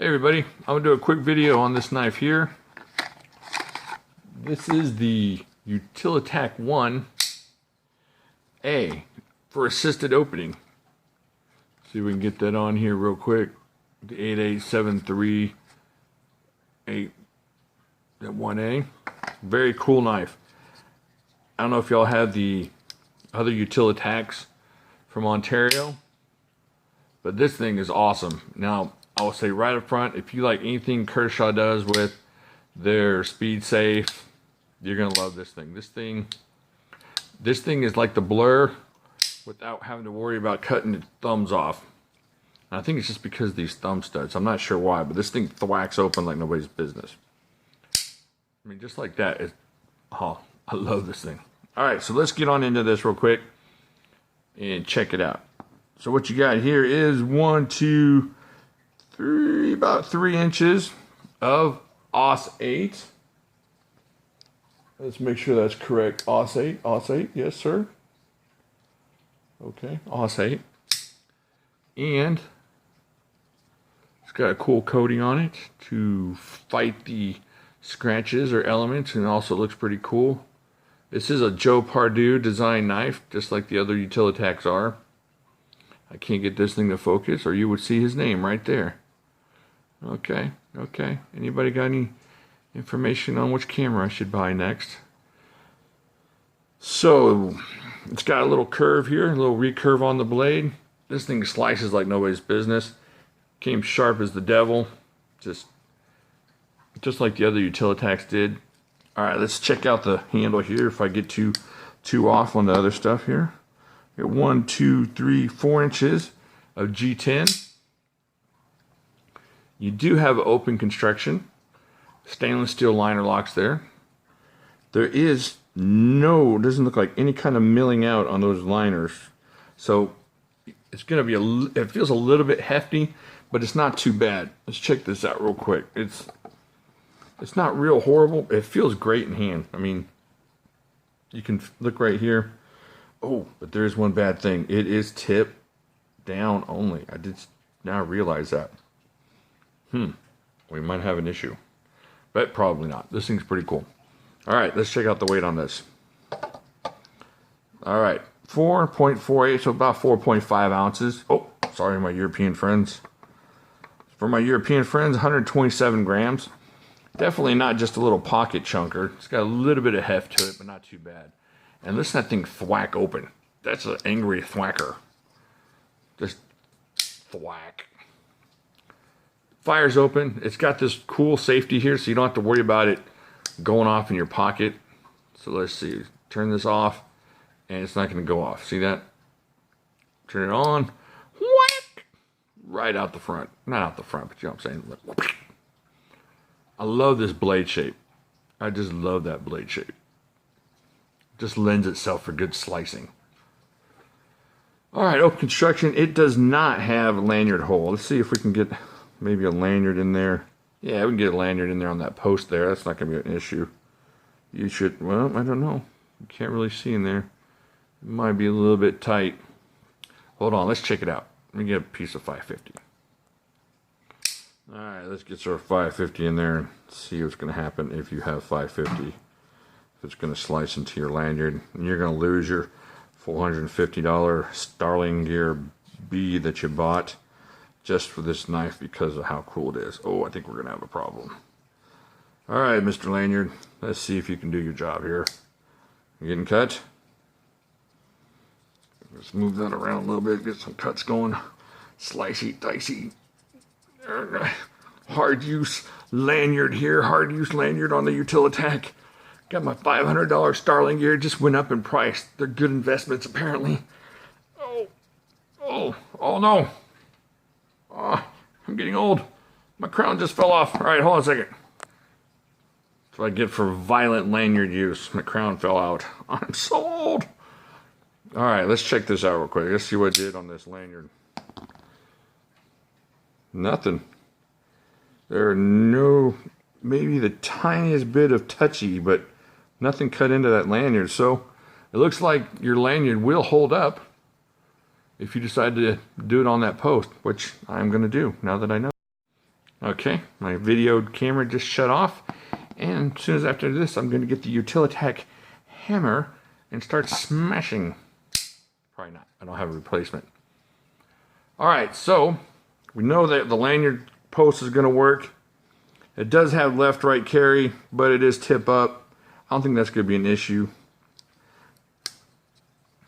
Hey everybody, I'm going to do a quick video on this knife here. This is the Utilitac 1A for assisted opening. See if we can get that on here real quick. The 88738, that 1A. Very cool knife. I don't know if y'all have the other Utilitacs from Ontario, but this thing is awesome. Now, I will say right up front, if you like anything Kershaw does with their speed safe, you're gonna love this thing. This thing is like the Blur without having to worry about cutting the thumbs off. And I think it's just because of these thumb studs. I'm not sure why, but this thing thwacks open like nobody's business. I mean, just like that. Oh, I love this thing. All right, so let's get on into this real quick and check it out. So what you got here is 1, 2, 3, about 3 inches of Aus 8. Let's make sure that's correct. Aus 8, yes sir. Okay, Aus 8. And it's got a cool coating on it to fight the scratches or elements, and also looks pretty cool. This is a Joe Pardue design knife, just like the other Utilitacs are. I can't get this thing to focus, or you would see his name right there. Okay. Anybody got any information on which camera I should buy next? So, it's got a little curve here, a little recurve on the blade. This thing slices like nobody's business. Came sharp as the devil, just like the other Utilitacs did. All right, let's check out the handle here. If I get too off on the other stuff here. Got 1, 2, 3, 4 inches of G10. You do have open construction, stainless steel liner locks there. There is doesn't look like any kind of milling out on those liners. So it's going to be it feels a little bit hefty, but it's not too bad. Let's check this out real quick. It's not real horrible. It feels great in hand. I mean, you can look right here. Oh, but there is one bad thing. It is tip down only. I did now realize that. We might have an issue, but probably not. This thing's pretty cool. All right, let's check out the weight on this. All right, 4.48, so about 4.5 ounces. Oh, sorry, my European friends. For my European friends, 127 grams. Definitely not just a little pocket chunker. It's got a little bit of heft to it, but not too bad. And listen to that thing thwack open. That's an angry thwacker. Just thwack. Fires open. It's got this cool safety here, so you don't have to worry about it going off in your pocket. So let's see. Turn this off, and it's not going to go off. See that? Turn it on. Whack! Right out the front. Not out the front, but you know what I'm saying. Look. I love this blade shape. I just love that blade shape. Just lends itself for good slicing. All right, open construction. It does not have a lanyard hole. Let's see if we can get maybe a lanyard in there. Yeah, we can get a lanyard in there on that post there. That's not going to be an issue. You should, well, I don't know. You can't really see in there. It might be a little bit tight. Hold on, let's check it out. Let me get a piece of 550. All right, let's get our 550 in there and see what's going to happen if you have 550. If it's going to slice into your lanyard, and you're going to lose your $450 Starling Gear B that you bought just for this knife because of how cool it is. Oh, I think we're going to have a problem. All right, Mr. Lanyard, let's see if you can do your job here. You getting cut? Let's move that around a little bit, get some cuts going. Slicey, dicey. Hard use lanyard here. Hard use lanyard on the Utilitac. Got my $500 Starling Gear. Just went up in price. They're good investments, apparently. Oh no. Oh, I'm getting old. My crown just fell off. All right, hold on a second. That's what I get for violent lanyard use. My crown fell out. I'm so old. All right, let's check this out real quick. Let's see what I did on this lanyard. Nothing. There are maybe the tiniest bit of touchy, but nothing cut into that lanyard. So it looks like your lanyard will hold up if you decide to do it on that post, which I'm going to do now that I know. Okay, my video camera just shut off. And as soon as after this, I'm going to get the Utilitac hammer and start smashing. Probably not. I don't have a replacement. Alright, so we know that the lanyard post is going to work. It does have left-right carry, but it is tip up. I don't think that's going to be an issue.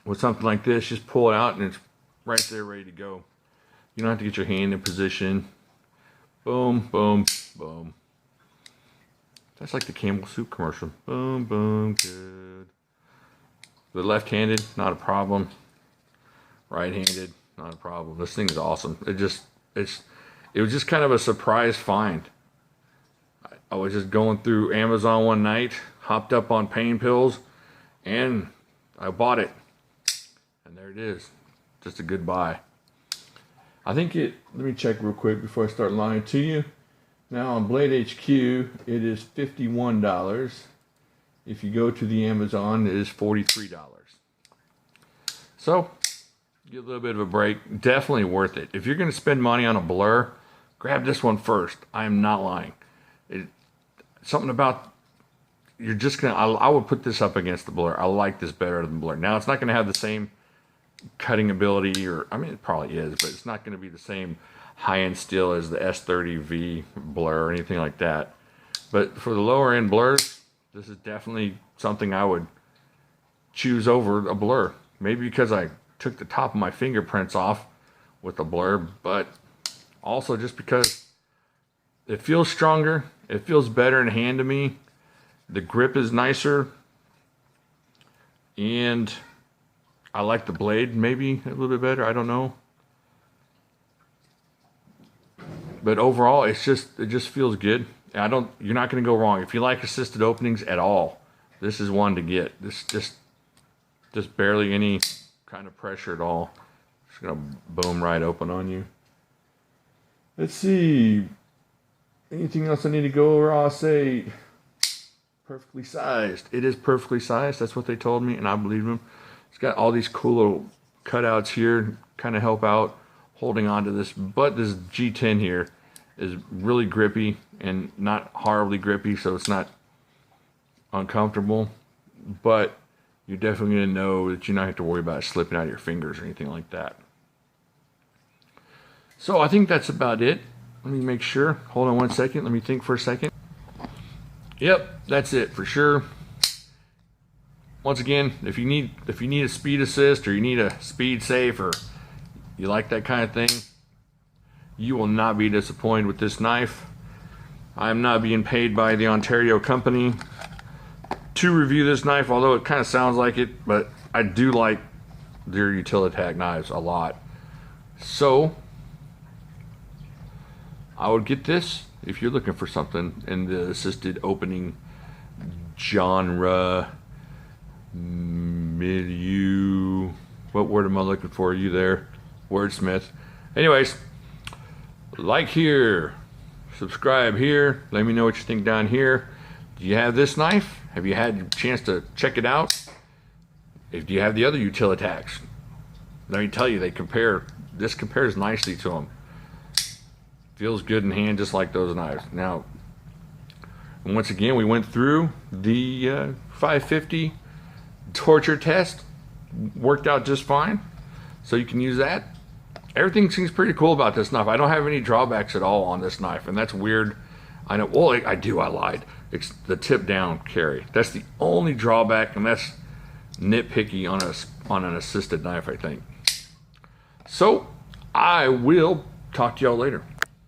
With something like this, just pull it out and it's right there ready to go. You don't have to get your hand in position. Boom, boom, boom. That's like the Campbell soup commercial. Boom, boom, good. The left-handed, not a problem. Right-handed, not a problem. This thing is awesome. It was just kind of a surprise find. I was just going through Amazon one night, hopped up on pain pills, and I bought it. And there it is. Just a good buy. I think let me check real quick before I start lying to you. Now on Blade HQ, it is $51. If you go to the Amazon, it is $43. So, get a little bit of a break. Definitely worth it. If you're going to spend money on a blur, grab this one first. I am not lying. Something about, you're just going to, I would put this up against the blur. I like this better than blur. Now, it's not going to have the same cutting ability, or, I mean, it probably is, but it's not going to be the same high-end steel as the S30V blur or anything like that. But for the lower end blurs, this is definitely something I would choose over a blur. Maybe because I took the top of my fingerprints off with the blur, but also just because it feels stronger, it feels better in hand to me, the grip is nicer, and I like the blade maybe a little bit better, I don't know. But overall, it just feels good. You're not going to go wrong. If you like assisted openings at all, this is one to get. This just barely any kind of pressure at all. It's going to boom right open on you. Let's see. Anything else I need to go over? I'll say perfectly sized. It is perfectly sized. That's what they told me, and I believe them. It's got all these cool little cutouts here, kind of help out holding on to this. But this G10 here is really grippy and not horribly grippy, so it's not uncomfortable. But you're definitely going to know that you don't have to worry about it slipping out of your fingers or anything like that. So I think that's about it. Let me make sure. Hold on one second. Let me think for a second. Yep, that's it for sure. Once again, if you need a speed assist, or you need a speed safe, or you like that kind of thing, you will not be disappointed with this knife. I am not being paid by the Ontario company to review this knife, although it kind of sounds like it, but I do like their Utilitac knives a lot. So I would get this if you're looking for something in the assisted opening genre, milieu. What word am I looking for? Are you there? Wordsmith. Anyways, like here, subscribe here, let me know what you think down here. Do you have this knife? Have you had a chance to check it out? If you have the other Utilitacs, let me tell you, this compares nicely to them. Feels good in hand just like those knives. Now, once again, we went through the 550 torture test, worked out just fine, so you can use that. Everything seems pretty cool about this knife. I don't have any drawbacks at all on this knife, and that's weird. I know, well, I do, I lied. It's the tip down carry. That's the only drawback, and that's nitpicky on an assisted knife, I think. So, I will talk to y'all later.